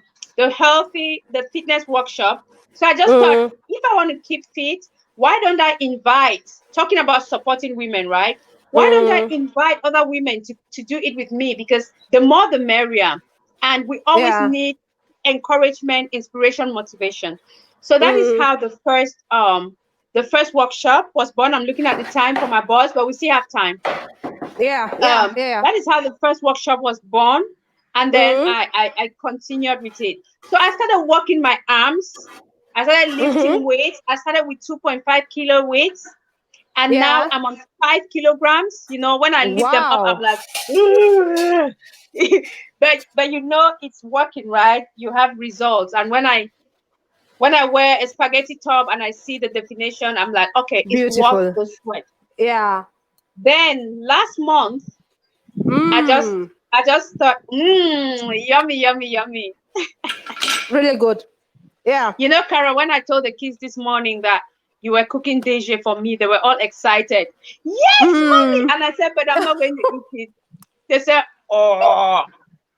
fitness workshop. So I just thought, if I want to keep fit, why don't I invite, talking about supporting women, right? Why don't I invite other women to do it with me? Because the more the merrier. And we always need encouragement, inspiration, motivation. So that is how the first workshop was born. I'm looking at the time for my boss, but we still have time. That is how the first workshop was born. And then I continued with it. So I started working my arms. I started lifting weights. I started with 2.5 kilo weights. And now I'm on 5 kilograms. You know, when I lift them up, I'm like, but you know, it's working, right? You have results. And when I wear a spaghetti top and I see the definition, I'm like, okay, it's worth the sweat. Yeah. Then last month, I just thought, yummy, yummy, yummy. Really good. Yeah. You know, Cara, when I told the kids this morning that you were cooking deje for me, they were all excited. Yes, mommy. And I said, but I'm not going to eat it. They said, oh,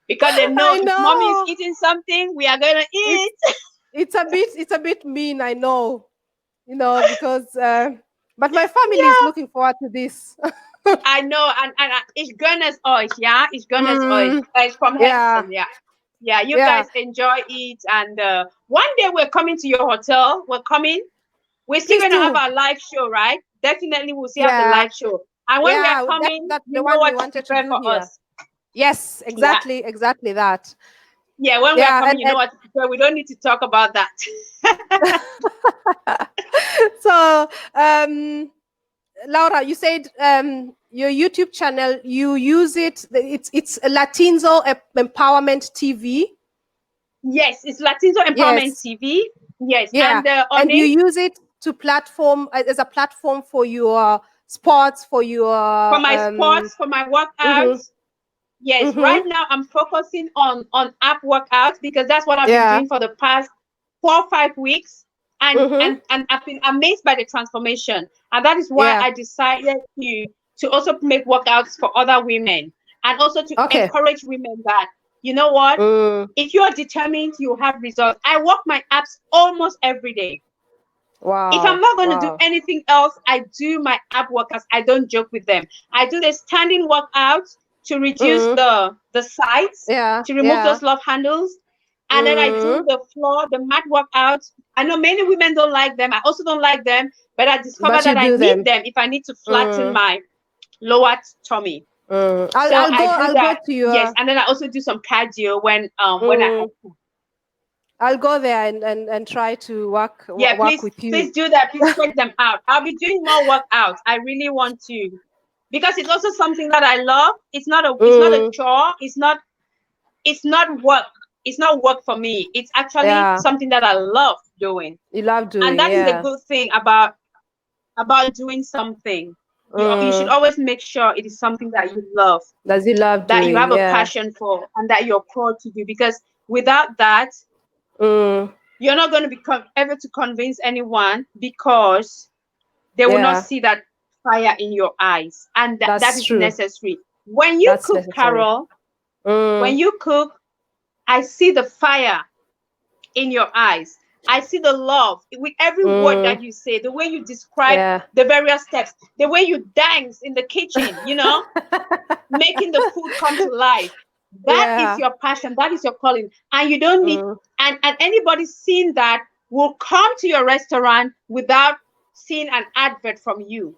because they know if mommy is eating something, we are going to eat. It's a bit mean, I know. You know, because but my family is looking forward to this. I know, and it's goodness euch, yeah, it's goodness euch. It's from heaven, yeah. You guys enjoy it, and one day we're coming to your hotel. We're coming. We're still going to have our live show, right? Definitely, we'll still have the live show. And when we are coming, that's you the know one what to prepare for here. us. Yes, exactly that. Yeah, when we are coming, you know what to prepare. We don't need to talk about that. So, Laura, you said your YouTube channel, you use it. It's Latinzoh Empowerment TV. Yes, it's Latinzoh Empowerment TV. Yes, and you use it to platform as a platform for your sports, for my sports, for my workouts. Yes, right now I'm focusing on app workouts because that's what I've been doing for the past 4 or 5 weeks. And I've been amazed by the transformation. And that is why I decided to also make workouts for other women and also to encourage women that, you know what, if you are determined, you have results. I work my abs almost every day. Wow. If I'm not going to do anything else, I do my ab workouts. I don't joke with them. I do the standing workouts to reduce the sides, to remove those love handles. And then I do the floor, the mat workouts. I know many women don't like them. I also don't like them, but I discovered that I need them if I need to flatten my lower tummy. I'll go to you. Yes, and then I also do some cardio when I I'll go there and try to work with you. Please do that. Please check them out. I'll be doing more workouts. I really want to, because it's also something that I love. It's not a chore. It's not work. It's not work for me. It's actually something that I love doing. You love doing, and that is the good thing about doing something. You should always make sure it is something that you love. That you love doing, that you have a passion for, and that you're proud to do. Because without that, you're not going to be able to convince anyone, because they will not see that fire in your eyes, and that is necessary. When you cook, Carol, when you cook, I see the fire in your eyes. I see the love with every word that you say, the way you describe the various steps, the way you dance in the kitchen, you know, making the food come to life. That is Yeah. your passion. That is your calling. And you don't need, Mm, and anybody seeing that will come to your restaurant without seeing an advert from you.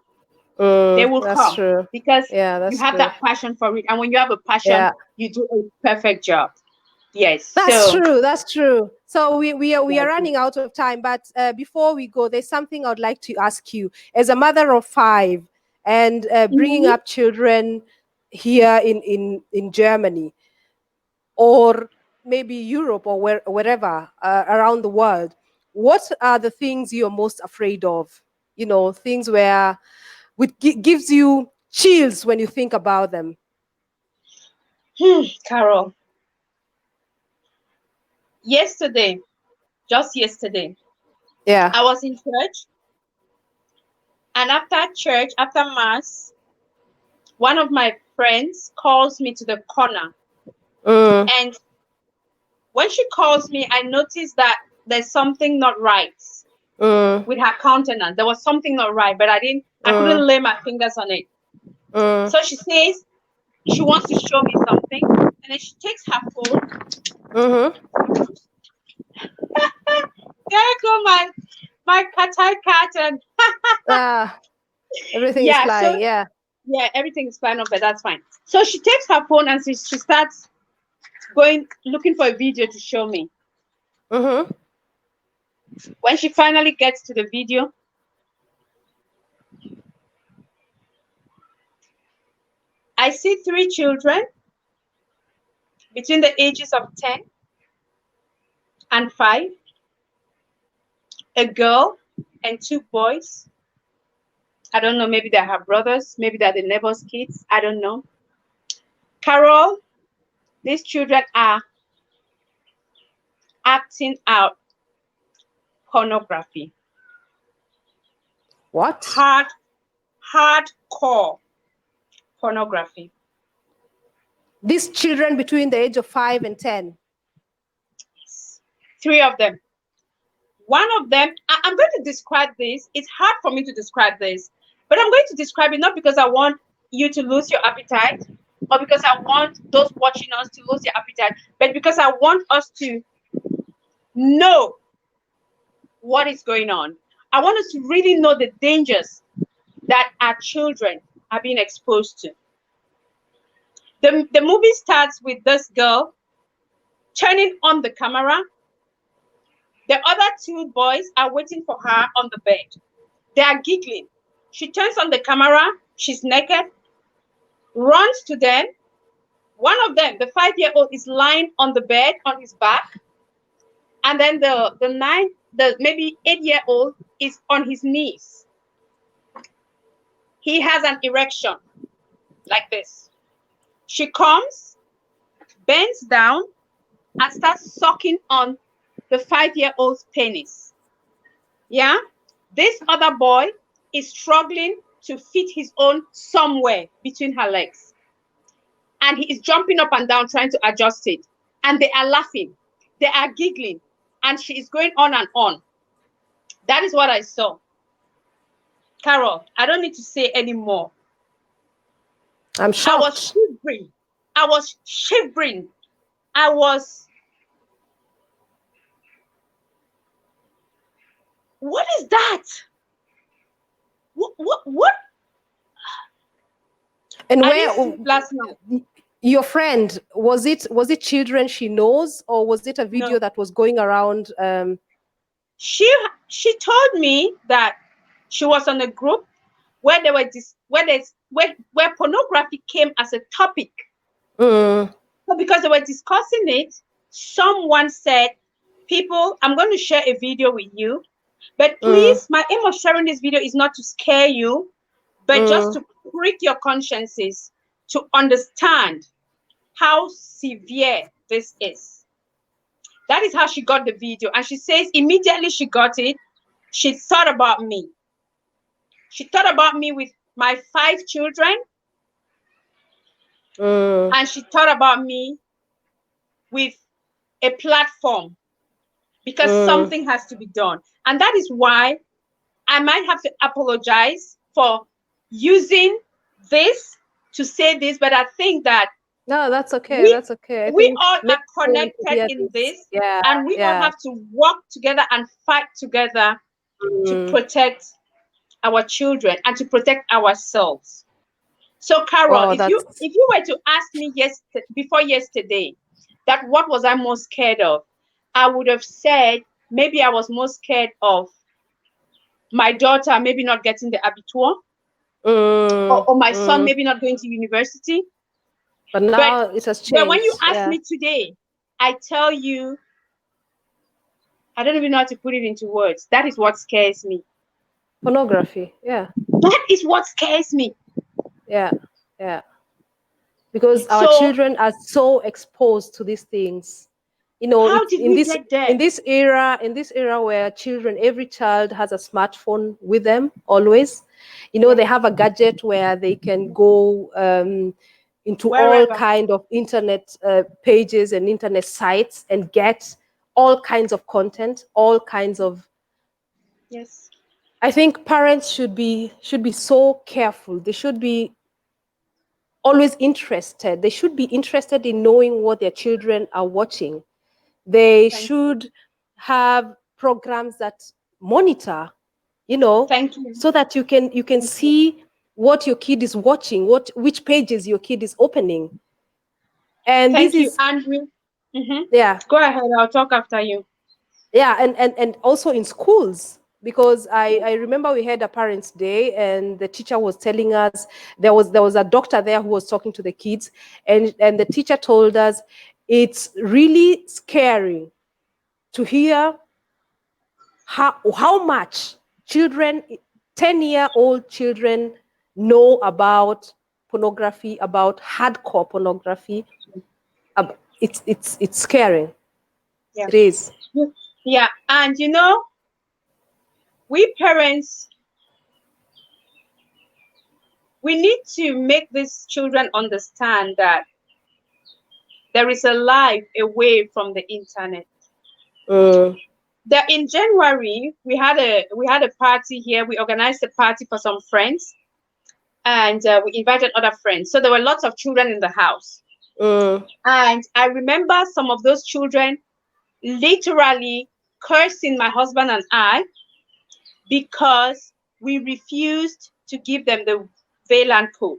They will that's come true. because Yeah, you that's have true. that passion for it. And when you have a passion, Yeah. you do a perfect job. Yes. That's So true. That's true. So we are that's it. running out of time, but before we go, there's something I'd like to ask you. As a mother of five and bringing Mhm. up children here in Germany or maybe Europe or wherever around the world, what are the things you're most afraid of? You know, things where gives you chills when you think about them. Carol, yesterday, just yesterday, Yeah. I was in church, and after church, after mass, one of my friends calls me to the corner. Mm, And when she calls me, I noticed that there's something not right mm, with her countenance. There was something not right, but I mm, couldn't lay my fingers on it. mm, So she says she wants to show me something, and then she takes her phone. mm-hmm. There go my cat and Ah, everything is yeah. So flying. Yeah. yeah, everything is fine. Okay, that's fine. So she takes her phone and she starts going looking for a video to show me. Mm-hmm. When she finally gets to the video, I see three children between the ages of 10 and 5, a girl and two boys. I don't know, maybe they're her brothers, maybe they're the neighbor's kids. I don't know. Carol, these children are acting out pornography. What? Hard, hardcore pornography. These children between the age of 5 and 10. Three of them. One of them, I'm going to describe this. It's hard for me to describe this, but I'm going to describe it not because I want you to lose your appetite or because I want those watching us to lose their appetite, but because I want us to know what is going on. I want us to really know the dangers that our children are being exposed to. The movie starts with this girl turning on the camera. The other two boys are waiting for her on the bed. They are giggling. She turns on the camera. She's naked, runs to them. One of them, the 5-year-old, is lying on the bed on his back. And then the maybe 8-year-old is on his knees. He has an erection like this. She comes, bends down, and starts sucking on the 5-year-old's penis. Yeah? This other boy is struggling to fit his own somewhere between her legs. And he is jumping up and down trying to adjust it. And they are laughing. They are giggling. And she is going on and on. That is what I saw. Carol, I don't need to say anymore. I'm I was shocked. shivering. I was shivering. I was, what is that? What? And I where didn't sleep last night. your friend, was it children she knows, or was it a video No. that was going around? She she told me that she was on a group where they were where pornography came as a topic. Mm, So because they were discussing it, someone said, "People, I'm going to share a video with you, but mm, please, my aim of sharing this video is not to scare you, but just mm, to prick your consciences to understand how severe this is." That is how she got the video. And she says immediately she got it, she thought about me. She thought about me with my 5 children, mm, and she thought about me with a platform because mm. something has to be done. And that is why I might have to apologize for using this to say this, but I think that No, that's okay. We That's okay. I we think all many are people want to connected hear in this. this, Yeah, and we all yeah. have to work together and fight together to Mm. protect our children and to protect ourselves. So, Carol, Oh, that's if you were to ask me before yesterday, that what was I most scared of, I would have said maybe I was most scared of my daughter maybe not getting the abitur, mm, or my son mm. maybe not going to university. But But now it has when you changed. ask Yeah. me today, I tell you, I don't even know how to put it into words. That is what scares me. Pornography. Yeah. That is what scares me. Yeah. Yeah. Because our So children are so exposed to these things. You know, how it's did we get there? in this era where children, every child has a smartphone with them always. You know, Yeah, they have a gadget where they can go into all wherever. kind of internet pages and internet sites and get all kinds of content, all kinds of. Yes. I think parents should be so careful. They should be always interested. They should be interested in knowing what their children are watching. They Thank you. should have programs that monitor, you know, Thank you. so that you can Thank you. see what your kid is watching, what which pages your kid is opening. And this Thank you, is Andrew. Mm-hmm. yeah, Go ahead. I'll talk after you. yeah, and also in schools because I remember we had a parents day and the teacher was telling us there was a doctor there who was talking to the kids and the teacher told us it's really scary to hear how much children 10-year-old children know about pornography, about hardcore pornography. It's scary. Yeah. It is. Yeah. And we parents, we need to make these children understand that there is a life away from the internet. Mm, That in January we had a party here. We organized a party for some friends, and we invited other friends. So there were lots of children in the house, mm. and I remember some of those children literally cursing my husband and I because we refused to give them the VLAN code,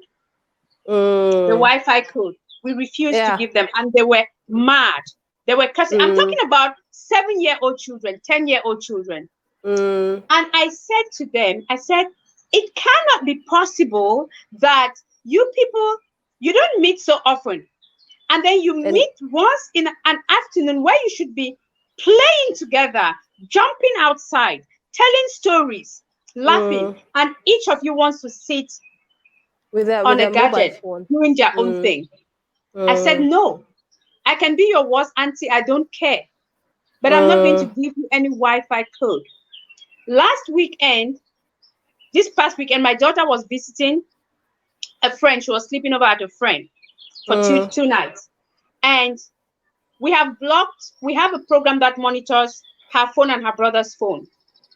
the Mm, Wi-Fi code. We refused to yeah. give them, and they were mad. They were cursing. I'm Mm, talking about 7-year-old children, 10-year-old children. mm, And I said to them, I said, it cannot be possible that you people, you don't meet so often. And then you and meet once in an afternoon where you should be playing together, jumping outside, telling stories, laughing, mm, and each of you wants to sit with on a their mobile gadget phone. doing their own Mm, thing. I said, mm, no, I can be your worst auntie, I don't care, but I'm not going to mm, give you any Wi-Fi code. Last weekend, this past weekend, my daughter was visiting a friend. She was sleeping over at a friend for two mm. two nights, and we have a program that monitors her phone and her brother's phone.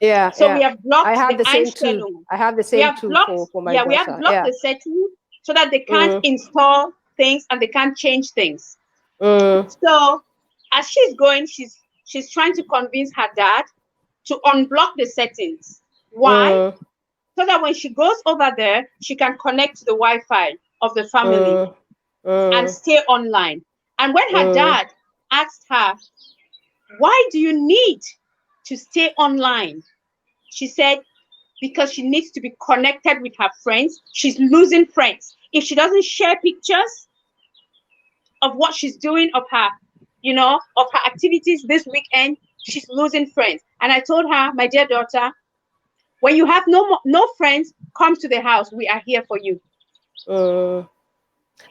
Yeah, So we yeah. have I blocked the have the same too. Einstellung. I have the We same have too blocked, for my yeah, we have daughter. blocked Yeah. the setting so that they can't Mm, install things and they can't change things. mm, So as she's going, she's trying to convince her dad to unblock the settings. Why? mm, So that when she goes over there, she can connect to the Wi-Fi of the family mm, and mm, stay online. And when her mm, dad asked her, why do you need to stay online? She said, because she needs to be connected with her friends. She's losing friends. If she doesn't share pictures of what she's doing, of her activities this weekend, she's losing friends. And I told her, my dear daughter, when you have no friends, come to the house. We are here for you. mm.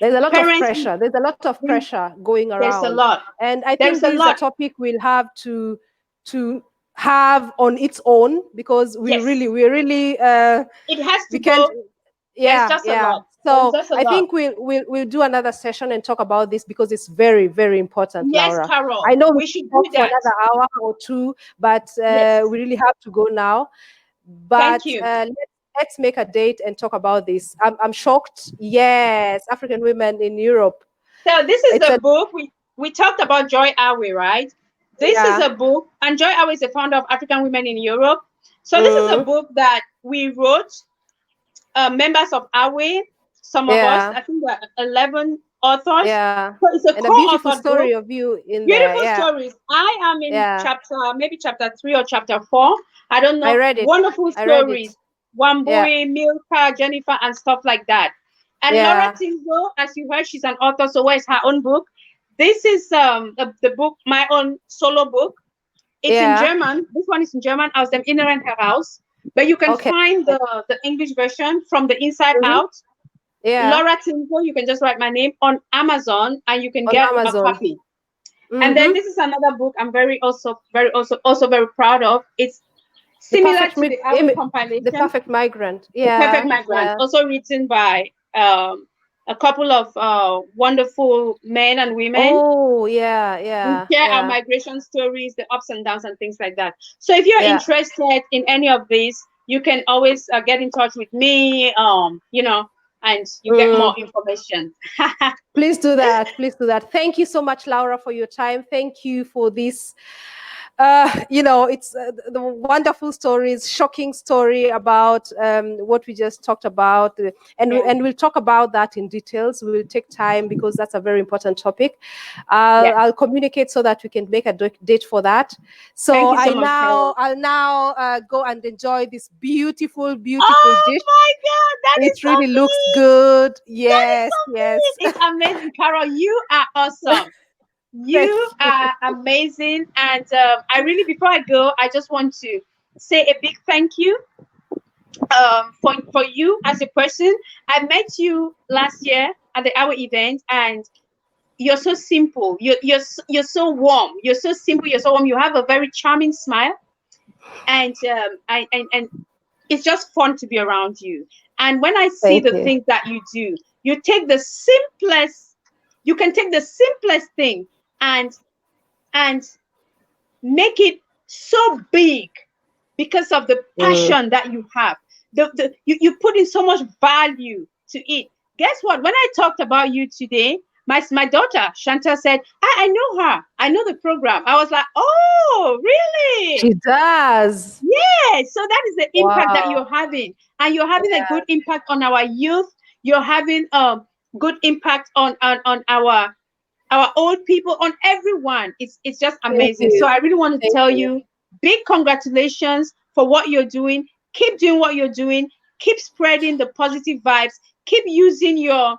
There's a lot of Parents, pressure. There's a lot of pressure going there's a around, lot. and I There's think a this is a lot. topic we'll have to have on its own because Yes, we really it has to we can't. go. There's Yeah, just a yeah. lot. There's So just a I lot. think we'll do another session and talk about this because it's very, very important, Yes, Laura. I Carol, know we we should do talk for that. another hour or two, but Yes, we really have to go now. thank But you. let's make a date and talk about this. I'm shocked. Yes, African women in Europe. So this is It's the a book we talked about Joy Awe, right? This is yeah. a book, and Joy Awe is the founder of African Women in Europe. So this is a Mm, book that we wrote, members of Awe, some of us, yeah. I think there are 11 authors. Yeah. So it's a And a beautiful co-authored story book. of you in there. Beautiful Yeah. stories. I am in Yeah. chapter, maybe chapter 3 or chapter 4. I don't I know. read it. Wonderful I read stories. it. Yeah. Wambui, Milka, Jennifer, and stuff like that. And Laura Yeah. Tinzoh, as you heard, she's an author. So where's her own book? This is the book, my own solo book. It's in Yeah. German. This one is in German, aus dem Inneren heraus. But you can Okay. find the English version, From the Inside Hmm. Out. Yeah. Laura Tinzoh, you can just write my name on Amazon and you can On get a Amazon. copy. And then Mm-hmm. this is another book I'm also very proud of. It's The similar perfect to the Awe the compilation, perfect migrant. The Perfect Yeah. Migrant, Yeah. also written by a couple of wonderful men and women. Oh, yeah. We Yeah. share our Yeah. migration stories, the ups and downs, and things like that. So if you're Yeah. interested in any of these, you can always get in touch with me. And you get more Mm. information. Please do that. Please do that. Thank you so much, Laura, for your time. Thank you for this. It's the wonderful stories, shocking story about what we just talked about, Yeah, and we'll talk about that in details. We'll take time because that's a very important topic. yeah. I'll communicate so that we can make a date for that. Thank So you so much, Carol. I'll now go and enjoy this beautiful, beautiful Oh dish. my God, that is It so really looks mean. good. That is Yes, so yes. mean. It's amazing, Carol. You are awesome. Thank You you. are amazing. And I really, before I go, I just want to say a big thank you for you as a person. I met you last year at the Hour event, and you're so simple. You're so warm. You're so simple. You're so warm. You have a very charming smile, and and it's just fun to be around you. And when I see Thank the you. things that you do, you take the simplest. You can take the simplest thing and and make it so big because of the Mm. passion that you have. You put in so much value to it. Guess what? When I talked about you today, my daughter Shanta said, I know her. I know the program. I was like, oh, really? She does. Yeah. So that is the impact that Wow. you're having. And you're having a Yeah. good impact on our youth. You're having good impact on our old people, on everyone. It's just Thank amazing. So you. I really want to Thank tell you. you big congratulations for what you're doing. Keep doing what you're doing. Keep spreading the positive vibes. Keep using your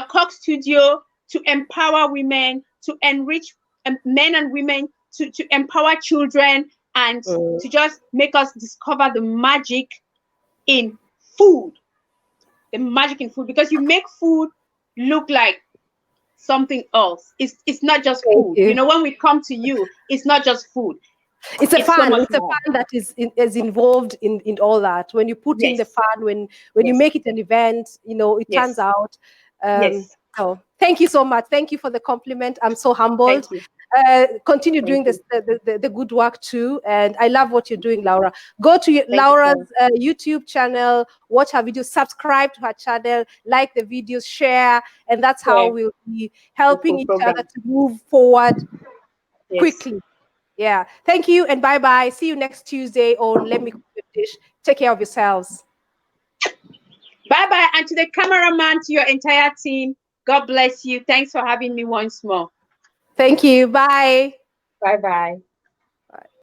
Cox Studio to empower women, to enrich men and women, to empower children, and Mm. to just make us discover the magic in food. The magic in food, because you make food look like something else. It's not just Thank food. you. When we come to you, it's not just food. It's a It's so fun. much It's a more. fun that is involved in all that. When you put in the Yes, fun, when you yes, make it an event, it turns yes, out. yes. So thank you so much. Thank you for the compliment. I'm so Thank humbled. you. Continue Thank doing you. this the good work too, and I love what you're doing, Laura. Go to Thank you, Laura's Carol. YouTube channel, watch her videos, subscribe to her channel, like the videos, share, and that's how Yeah, we'll be the helping food each other program. to move forward Yes. quickly. Yeah. Thank you and bye bye. See you next Tuesday on Let Me Cook Your Dish. Take care of yourselves. Bye bye. And to the cameraman, to your entire team, God bless you. Thanks for having me once more. Thank you. Bye. Bye bye. Bye.